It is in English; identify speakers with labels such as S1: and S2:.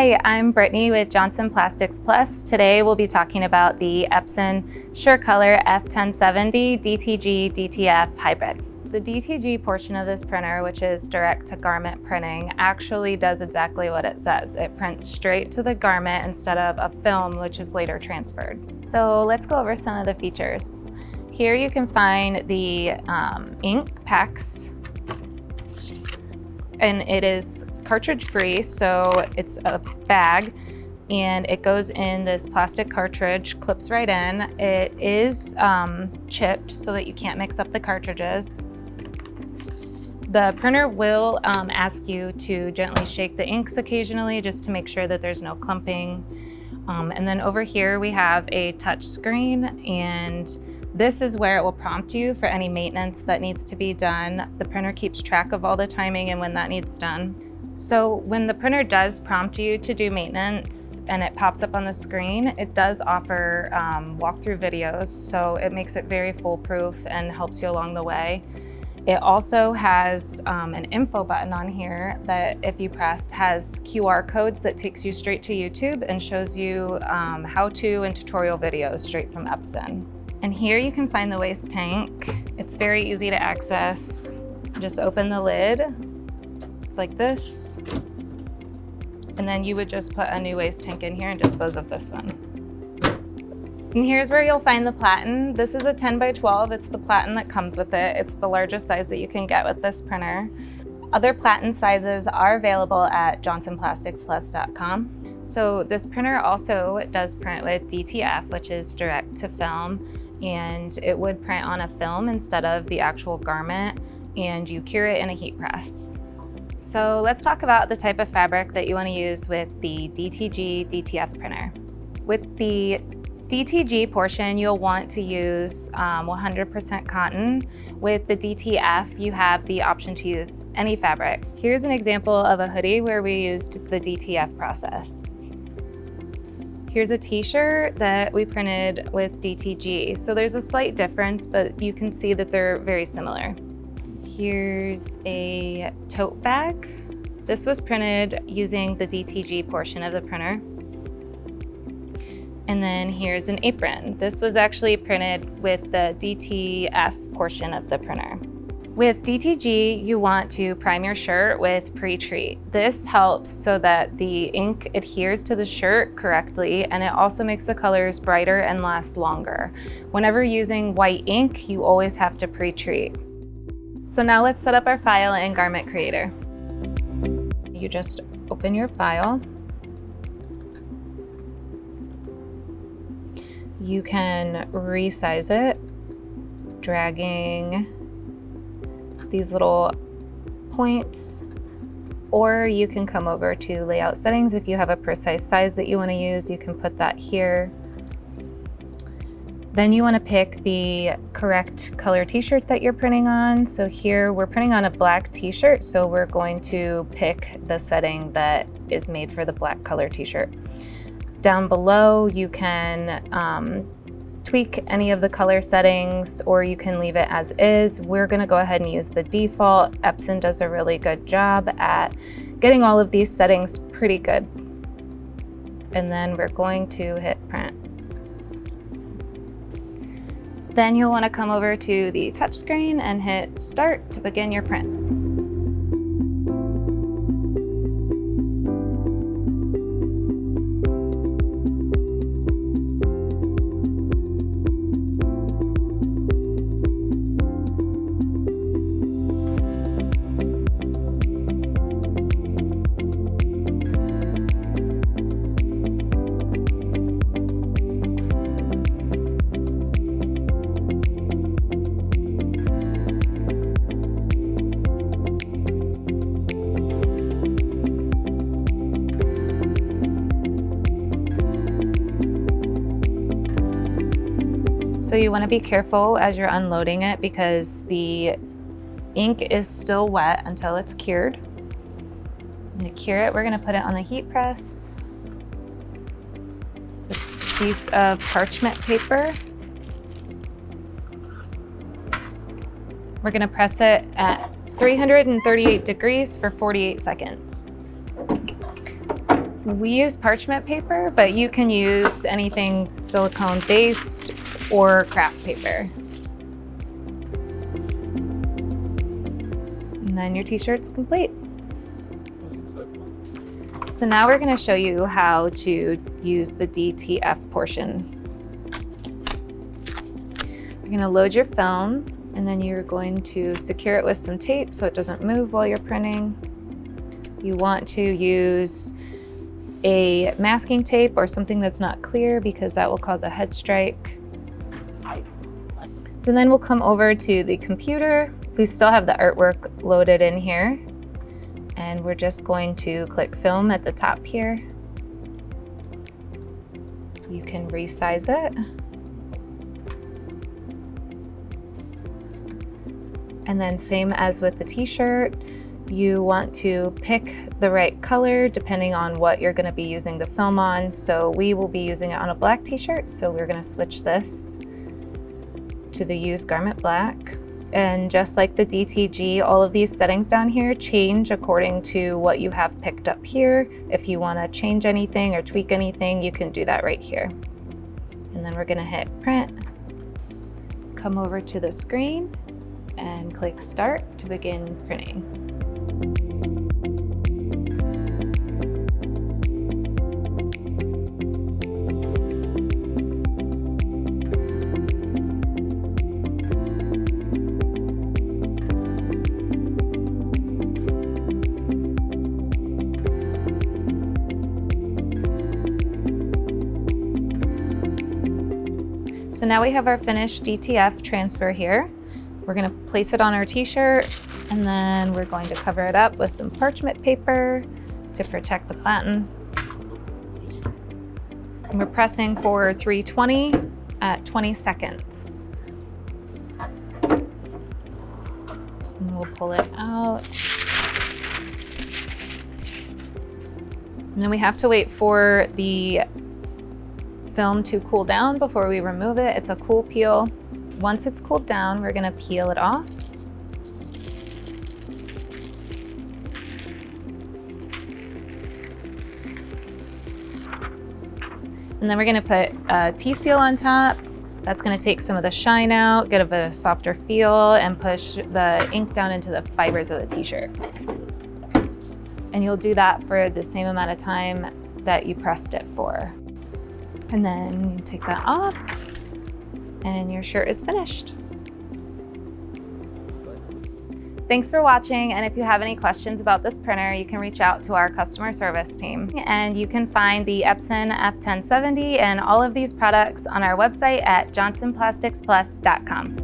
S1: Hi, I'm Brittany with Johnson Plastics Plus. Today we'll be talking about the Epson SureColor F1070 DTG DTF Hybrid. The DTG portion of this printer, which is direct to garment printing, actually does exactly what it says. It prints straight to the garment instead of a film, which is later transferred. So let's go over some of the features. Here you can find the ink packs, and it is cartridge free, so it's a bag and it goes in this plastic cartridge, clips right in. It is chipped so that you can't mix up the cartridges. The printer will ask you to gently shake the inks occasionally just to make sure that there's no clumping. And then over here we have a touch screen, and this is where it will prompt you for any maintenance that needs to be done. The printer keeps track of all the timing and when that needs done. So when the printer does prompt you to do maintenance and it pops up on the screen, it does offer walkthrough videos, so it makes it very foolproof and helps you along the way. It also has an info button on here that, if you press, has QR codes that takes you straight to YouTube and shows you how-to and tutorial videos straight from Epson. And here you can find the waste tank. It's very easy to access. Just open the lid. It's like this. And then you would just put a new waste tank in here and dispose of this one. And here's where you'll find the platen. This is a 10 by 12. It's the platen that comes with it. It's the largest size that you can get with this printer. Other platen sizes are available at johnsonplasticsplus.com. So this printer also does print with DTF, which is direct to film, and it would print on a film instead of the actual garment, and you cure it in a heat press. So let's talk about the type of fabric that you want to use with the DTG DTF printer. With the DTG portion, you'll want to use 100% cotton. With the DTF, you have the option to use any fabric. Here's an example of a hoodie where we used the DTF process. Here's a t-shirt that we printed with DTG. So there's a slight difference, but you can see that they're very similar. Here's a tote bag. This was printed using the DTG portion of the printer. And then here's an apron. This was actually printed with the DTF portion of the printer. With DTG, you want to prime your shirt with pre-treat. This helps so that the ink adheres to the shirt correctly, and it also makes the colors brighter and last longer. Whenever using white ink, you always have to pre-treat. So now let's set up our file in Garment Creator. You just open your file. You can resize it, dragging these little points, or you can come over to layout settings. If you have a precise size that you want to use, you can put that here. Then you want to pick the correct color t-shirt that you're printing on. So here we're printing on a black t-shirt, so we're going to pick the setting that is made for the black color t-shirt. Down below, you can tweak any of the color settings, or you can leave it as is. We're going to go ahead and use the default. Epson does a really good job at getting all of these settings pretty good. And then we're going to hit print. Then you'll want to come over to the touchscreen and hit start to begin your print. So you want to be careful as you're unloading it, because the ink is still wet until it's cured. And to cure it, we're going to put it on the heat press. This piece of parchment paper. We're going to press it at 338 degrees for 48 seconds. We use parchment paper, but you can use anything silicone based or craft paper. And then your t-shirt's complete. So now we're going to show you how to use the DTF portion. You're going to load your film, and then you're going to secure it with some tape so it doesn't move while you're printing. You want to use a masking tape or something that's not clear because that will cause a head strike. So then we'll come over to the computer. We still have the artwork loaded in here, and we're just going to click film at the top here. You can resize it. And then same as with the t-shirt, you want to pick the right color depending on what you're going to be using the film on. So we will be using it on a black t-shirt, so we're going to switch this to the Use Garment Black. And just like the DTG, all of these settings down here change according to what you have picked up here. If you want to change anything or tweak anything, you can do that right here. And then we're going to hit print, come over to the screen, and click start to begin printing. So now we have our finished DTF transfer here. We're going to place it on our t-shirt, and then we're going to cover it up with some parchment paper to protect the platen. And we're pressing for 320 at 20 seconds. So then we'll pull it out. And then we have to wait for the film to cool down before we remove it. It's a cool peel. Once it's cooled down, we're going to peel it off. And then we're going to put a T-seal on top. That's going to take some of the shine out, get a bit of softer feel, and push the ink down into the fibers of the t-shirt. And you'll do that for the same amount of time that you pressed it for. And then you take that off, and your shirt is finished. Thanks for watching, and if you have any questions about this printer, you can reach out to our customer service team. And you can find the Epson F1070 and all of these products on our website at johnsonplasticsplus.com.